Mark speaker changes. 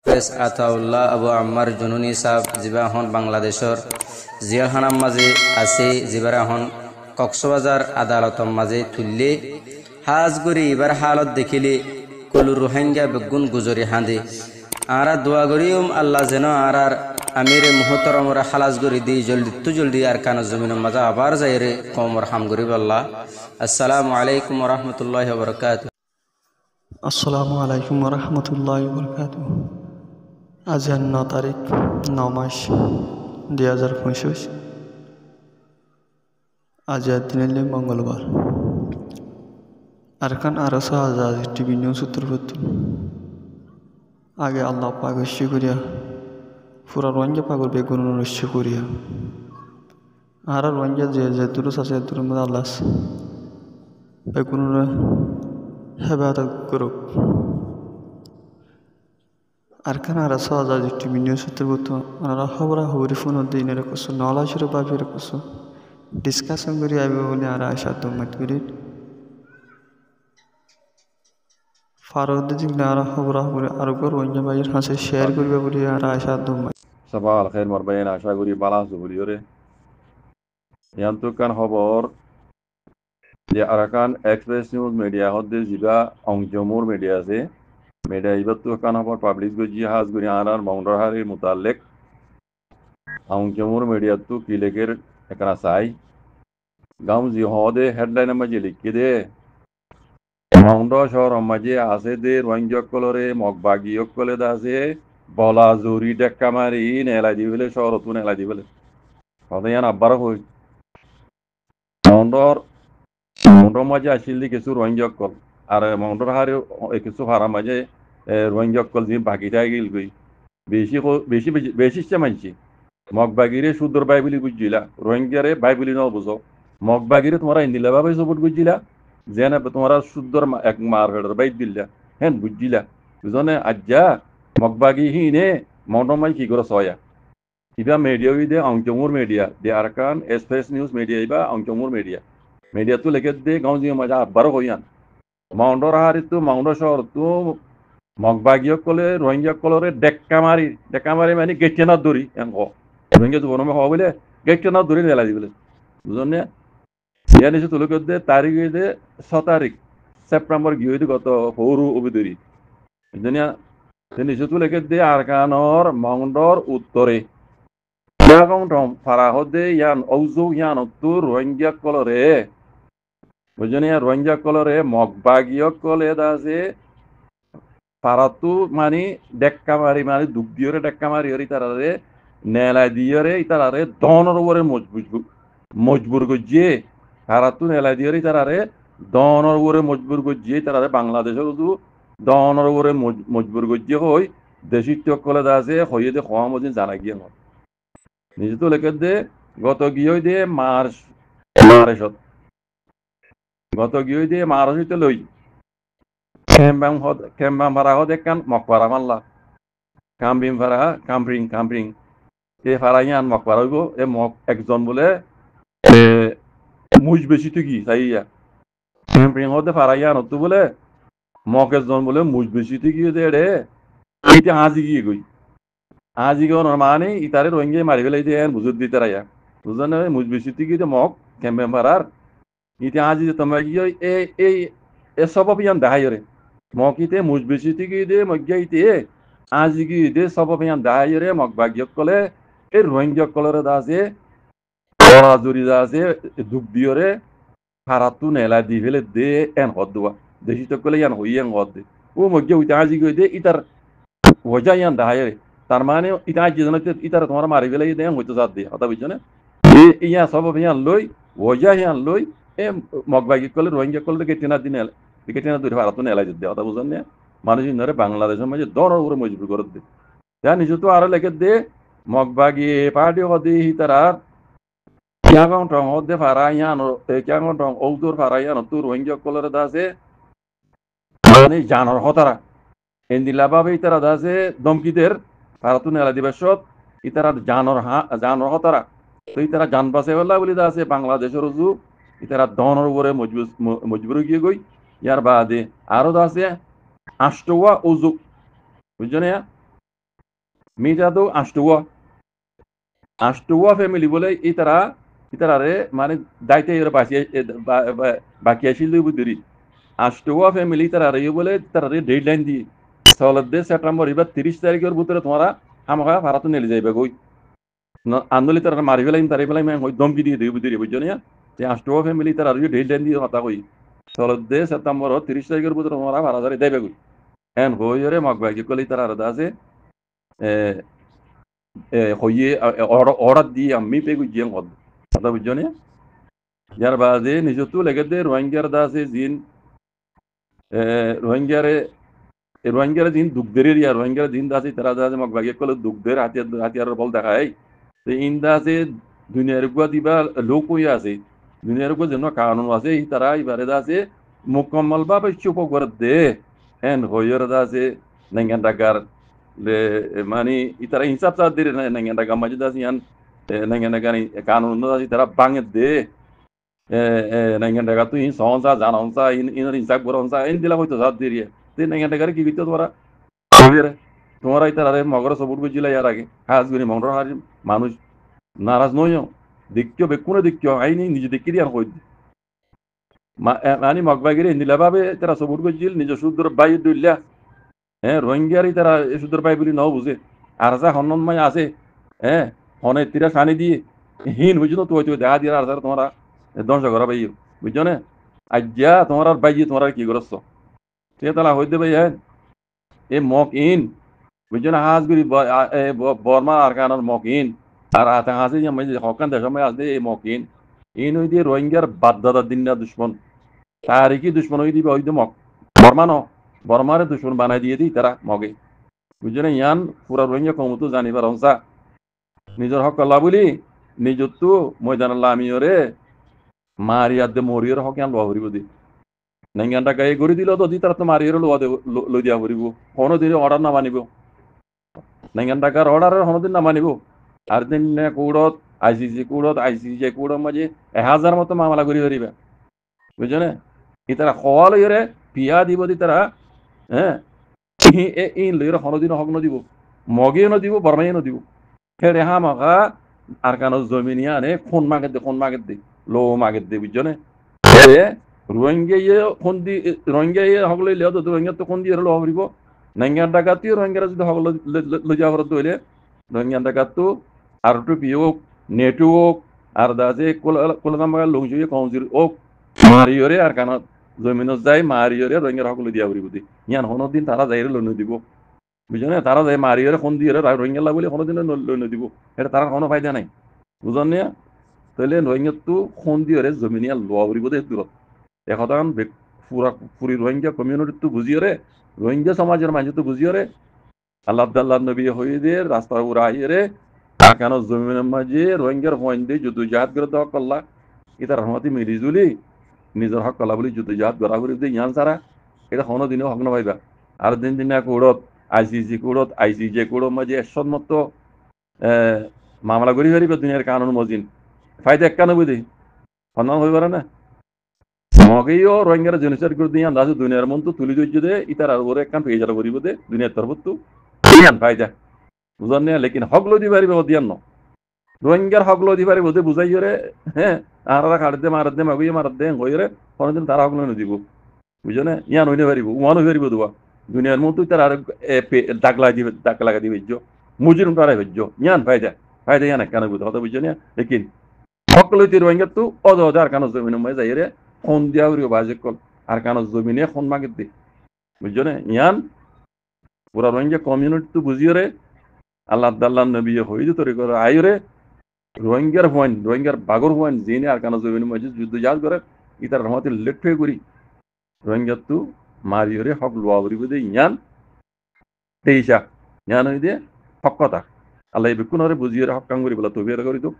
Speaker 1: হাফেজ আতাউল্লাহ আবু আম্মার জুনুনি সাহেব যিবা এখন বাংলাদেশর জিয়াখানার মাঝে আছে, যিবাৰ এখন কক্সবাজার আদালতর মাঝে তুললে হাজ করি এবার হালত দেখিলে কলু রোহিঙ্গা বেগুন গুজরি হাঁদে আরা দোয়া করিম আল্লাহ যেন আর আমিরে মুহতরমরা খালাস করি দি জলদি আর কান জমিনের মাঝে আবার যাই রে কমর হাম করিব আল্লাহ। আসসালামু আলাইকুম রহমতুল্লাহ বরকাত।
Speaker 2: আসসালামু আলাইকুম রহমতুল্লাহ বরকাত। আজ 9 তারিখ 9 মাস 2025। আজ দিনে মঙ্গলবার। Arakan ARSA Azad TV news উত্তরপত্র আগে আল্লাহ পাক ঐশ্য করিয়া পুরা রোহিঙ্গা পাগল বেগুন ঐশ্য করিয়া আর রোহিঙ্গা যে দুরুস আছে দুর মধ্যে আল্লাহ বেগুন হেবায়ত করুক। Arakan ARSA Azad TV news উত্তরপত্র ওনারা খবরা হবরি ফোন দিন রেখেছো নলাশির বাপি রেখেছো ডিসকাশন করি আইবে বলে আর আশা দমাত করি ফারুদ্দিন নারা খবরা হবরি আর রোহিঙ্গা ভাইয়ের হাসে শেয়ার করবে বলে আর আশা দমাত
Speaker 3: সবাই আলখের মরবাইন আশা করি বালাস বলিওরে ইয়ান্তুকান খবর যে আরাকান এক্সপ্রেস নিউজ মিডিয়া হদ্দে জিবা অংজমুর মিডিয়া আছে মিডিয়া ইবাত্তু কান খবর পাবলিশ গজি হাজ গরি আনার মাউন্ডারহারির মুতাল্লিক অংজমুর মিডিয়া তু কিলেকের একনা সাই গাম জি হদে হেডলাইন মাঝে লিখি দে মাউন্ড শহর মাঝে আছে দে রোহিঙ্গা মগবাগি কলে আছে বলা জুরি ডেক্কা মারি নেলা দি বলে শহরতু নেলা দি বলে হদায়ান আব্বার হই মাউন্ডর মাঝে আসিল দি কিছু রোহিঙ্গা কল আর মাউন্ডর হারে কিছু হারা মাঝে রোহিঙ্গা কল যে বাকিটা গিল গই বেশি বেশি বেশি মানছি মগবাগিরে সুদর বাইবলি বুঝছিলা রোহিঙ্গারে বাইবলি ন বুঝো মগবাগিরে তোমরা ইন্দিলা ভাবে সবুট বুঝছিলা যেন তোমরা সুদর এক মার হেডর বাইদ দিলা হ্যাঁ বুঝছিলা বুঝনে আজ্জা মগবাগি হিনে মাউন্ডর মাঝে কি করে সয়া ইবা মিডিয়া উইদে অংচমুর মিডিয়া দে আরকান এক্সপ্রেস নিউজ মিডিয়া ইবা অংচমুর মিডিয়া তো লেগে দে গাঁও জিও মজা আব্বার হইয়ান মাউন্ডর হারি তো মাউন্ডর শহর তো মগবাগিয় কলে রোহিঙ্গা কলরে ডেক্কা মারি মানে গেটেনা দড়ি এঙ্গ রোহিঙ্গা তো বনমে হওয়া বলে গেটেনা দড়ি নেলা দি বলে বুঝনে ইয়া নিচে তুলে দে তারিখ দে 6 তারিখ সেপ্টেম্বর গিয়ে গত হরু অবিদরি বুঝনিয়া নিচে তুলে দে আরকানর মাউন্ডর উত্তরে ফারাহদে ইয়ান ঔজু ইয়ান তো রোহিঙ্গা কলরে বুঝনিয়া রোহিঙ্গা কলরে মগবাগিয় কলে দাসে ফারাতু মানে ডেক্কা মারি মানে দুঃখ দিয়রে ডেক্কা মারি হরি তারারে নেলা দিয়রে তারারে দনর উপরে মজবুর গজিয়ে ফারাতু নেলা দিয়রে তারারে দনর উপরে মজবুর গজিয়ে তারারে বাংলাদেশের দনর উপরে মজবুর গজিয়ে হই দেশিত্ব কলে দাসে হইয়ে দে খোয়া মদিন জানা গিয়ে হয় নিজে তো লেখে দে গত গিয়ে দে গত গিয়ে দে মার্চ লই কেম্বাং ভাড়া হদ একখান মকবারা মাল্লা কামরিং এ ফারাইয়ান মকবারা হইব এ মক একজন বলে মুজ বেশি তুকি চাইয়া ক্যাম্পিং হতে ফারাইয়ান হতো বলে মক একজন বলে মুজ বেশি তুকি দে রে এইটা হাজি গিয়ে গই আজিগো মানে ইতারে রোহিঙ্গা মারি ফেলাই দিয়ে বুঝুর দিতে রাইয়া বুঝলেন মুজ বেশি তুকি দে মক ক্যাম্পে ভাড়ার ইতি আজি তোমরা গিয়ে এই সব অভিযান দেখাই রে মকিতে মুজ বেশি তুকি দে মজ্ঞাইতে আজি গিয়ে দে সব অভিযান দেখাই রে মক ভাগ্য কলে এই রোহিঙ্গা কলরে দাসে বড়া জুরি দাসে দুঃখ দিয়রে ফারাতু নেলা দি ফেলে দে এন হদ দেওয়া দেশি তো কলে ইয়ান হই এন হদ দে ও মজ্ঞা উইতে আজি গিয়ে দে ইতার ওজা ইয়ান দেখাই রে তার মানে ইটা আজি জানো ইতার তোমার মারি ফেলে দে হইতো জাত দিয়ে কথা বুঝছো না ইয়া সব অভিযান লই ওজা ইয়ান লই এ মগবাগি কলে রোহিঙ্গা কলে কেটেনা দূরে ভারত নেলাই দে কথা বুঝেন না মানুষ ইন্দারে বাংলাদেশের মাঝে দর উপরে মজবুর করে দে যা নিজে তো আরো লেগে দে মগবাগি পার্টি হদি তারা কিয়াগং টং হদে ফারাইয়ান কিয়াগং টং ঔদুর ফারাইয়ান তু রোহিঙ্গা কলরে দাসে মানে জানর হতারা এন্দিলা বাবে তারা দাসে দমকিদের ভারত নেলা দিবসত ইতারা জানর হতারা তো ইতারা জান বাসে হল্লা বলি দাসে বাংলাদেশের রুজু ইতারা দনের উপরে মজবুর গিয়ে গই ইয়ার বাদে আরো দাসে আষ্টওয়া উজু বুঝছো না মিটা তো আষ্টুয়া ফ্যামিলি বলে ইতারারে মানে দায়িত্ব এর বাকি আসিল বুদ্ধি আষ্টুয়া ফ্যামিলি তারারে বলে তারারে ডেডলাইন দিয়ে সলদে সেপ্টেম্বর এবার 30 তারিখের ভিতরে তোমরা আমাকে ভাড়াতে নেলে যাইবে গই আন্দোলিত তারা মারি ফেলাই তারি ফেলাই আমি দমকি দিয়ে দিই বুদ্ধি বুঝছো না যে আষ্টুয়া ফ্যামিলি তারা ডেডলাইন দিয়ে কথা কই সলদে সেপ্টেম্বর 30 তারিখের ভিতরে তোমরা ভাড়া ধরে দেবে গই হ্যাঁ হইরে মগবাই কলি তারা আছে হইয়ে অর্ডার দিয়ে আমি পে গুজিয়াং কথা বুঝছো না যার বাদে নিজত্ব লেগে দে রোহিঙ্গার দাসে জিন রোহিঙ্গারে রোহিঙ্গারা দিন দুগ্ধের এরিয়া রোহিঙ্গারা দিন দাসে তারা দাসে মগ বাগিয়ে কলে দুগ্ধের হাতিয়ার বল দেখায় তো ইন দাসে দুনিয়ার গুয়া দিবা লোক হইয়া আছে দুনিয়ার গুয়া যেন কানুন আছে তারা এবারে দাসে মুকম্মল ভাবে চুপ করে দে হ্যাঁ হইয়ার দাসে নাঙ্গান ডাকার মানে ইতারা হিসাব সাথ দিয়ে নাঙ্গান ডাকা মাঝে দাসে ইয়ান নাঙ্গান ডাকার কানুন দাসে তারা বাঙে দে নাঙ্গান ডাকা তুই সহসা জানসা ইনার হিসাব করসা ইন দিলা হয়তো সাথ দিয়ে ते नहीं घंटे करे की बीते তোমারা ইতারে মগর সবুর বুঝিলা ইয়ার আগে হাজ গুনি মগর হাজ মানুষ নারাজ নয় দেখিও বেকুনে দেখিও আইনি নিজে দেখি দিয়ে আর কই মানে মগবাগিরে নিলা ভাবে তারা সবুর বুঝিল নিজ সুদর বাই দুইলা হ্যাঁ রোহিঙ্গারি তারা সুদর বাই বলি নাও বুঝে আর যা হননময় আছে হ্যাঁ হনে তিরা সানি দিয়ে হীন বুঝলো তো হইতো দেখা দিয়ে আর তোমরা ধ্বংস করা পাই বুঝছো না আজ্ঞা তোমার আর বাইজি তোমার কি করছ ঠিক তালা হইতে ভাই হ্যাঁ এ মক ইন বুঝছো না হাজগুড়ি বর্মা আর কারণ মক ইন আর আতা হাসি হকান দেশ সময় আসবে এই মক ইন হই দিয়ে রোহিঙ্গার বাদদাদার দিন না দুশ্মন তারিখি দুশ্মন হই দিবে ওই মক বর্মা ন বর্মারে দুশ্মন বানাই দিয়ে দিই তারা মগে বুঝছো না ইয়ান পুরা রোহিঙ্গা কমতো জানিবার হংসা নিজের হক কল্লা বলি নিজত্ব ময়দান আমি ওরে মারিয়ার দে মরিয়র হক ইয়ান লওয়া হরিব দি নাইঙ্গানটা গায়ে গড়ি দিল তো দি তারা তো মারিয়র লই দিয়া হরিব কোনো দিনে অর্ডার না মানিব নাইঙ্গান টাকার অর্ডারের হনদিন না মানিব আর দিন কুড়ত আইসিসি কুড়ত মাঝে 1000 মতো মামলা করি হরিবে বুঝছো না ই তারা হওয়াল ইরে পিয়া দিব দি তারা হ্যাঁ ইন লইরে হনদিন হক নদিব মগে নদিব বর্মাই নদিব হে রেহা মাকা আর কানো জমিনিয়া নে খুন মাগের দে লো মাগের দে বুঝছো না রোহিঙ্গা রোহিঙ্গা হক লইলে তো রোহিঙ্গা তো কোন দিয়ে লো হরিব নাইঙ্গান ডাকাতিও রোহিঙ্গারা যদি হক লইয়া হরত হইলে রোহিঙ্গান ডাকাতো আর টু পিওক নেটওক আর দাজে কোলামাগা লংজুয়ে কমজির ওক মারিয়রে আর কানা জমিনত যাই মারিয়রে রোহিঙ্গার হক লই দিয়া হরিব দি ইয়ান হনো দিন তারা যাইরে লই দিব বুঝছো না তারা যাই মারিয়রে কোন দিয়ে রোহিঙ্গা লা বলে হনো দিন লই দিব এটা তার কোনো ফায়দা নাই বুঝন না তাহলে রোহিঙ্গা তো কোন দিয়ে জমিনিয়া লোয়া হরিব দে দূরত এখন পুরি রোহিঙ্গা কমিউনিটি তো বুঝিয়ে রোহিঙ্গা সমাজের মানুষ তো বুঝিয়ে আল্লাহ নবী হয়ে দে রাস্তা উড়া আইয়ে কেন জমিনের মাঝে রোহিঙ্গার পয়েন্ট দিয়ে যুদ্ধ জাহাজ করে দেওয়া করলা এটা রহমতি মিলিজুলি নিজের হক কলা বলি যুদ্ধ জাহাজ গড়া করে দিয়ে ইয়ান সারা এটা কোনো দিনও হক না পাইবা আর দিন দিন কুড়ত আইসিজে কুড়ত মাঝে একসন্মত মামলা করি হারিবে দুনিয়ার কানুন মজিন ফায়দা একানো বুঝি সন্ধান হয়ে পারে না মগেও রোহিঙ্গারা জেনোসাইড করে দিয়ে আন্দাজ দুনিয়ার মন তো তুলি ধৈর্য দে ইতার আর ওরে একখান পেয়ে যারা করিব দে দুনিয়ার তরফ তো ইয়ান ফায়দা বুঝান না লেকিন হক লই দিবারি দিয়ান ন রোহিঙ্গার হক লই দিবারি বোধে বুঝাই রে হ্যাঁ আর কাট দে মারাত দে হইরে কোনদিন তারা হক লই দিব বুঝো না ইয়ান হইনে পারিব ওয়ান হই পারিব দুয়া দুনিয়ার মন তো তার আর দাগ লাগা দিবে মুজিরুম তারা ভেজ্য ইয়ান ফায়দা ইয়ান কেন বুঝো হতো বুঝো না লেকিন হক লইতে রোহিঙ্গা তো আর কানো জমিন ময় যাই রে খন দিয়া হরিব বাজে কল আর কানো জমিনে খন মাগের দে বুঝছো না ইয়ান পুরা রোহিঙ্গা কমিউনিটি তো বুঝিয়ে রে আল্লাহ নবী হই যে তরি করে আইরে রোহিঙ্গার বাগর পয়েন্ট জেনে আর কানো জমিন ময় যুদ্ধ জাহাজ করে ইতার রহমতে লেট হয়ে করি রোহিঙ্গা তো মারিয়রে হক লোয়া হরিব দে ইয়ান তেইশা ইয়ান হই দে হক কথা আল্লাহ বেকুনরে বুঝিয়ে হক কাঙ্গুরি বলা তবিয়ার করি তো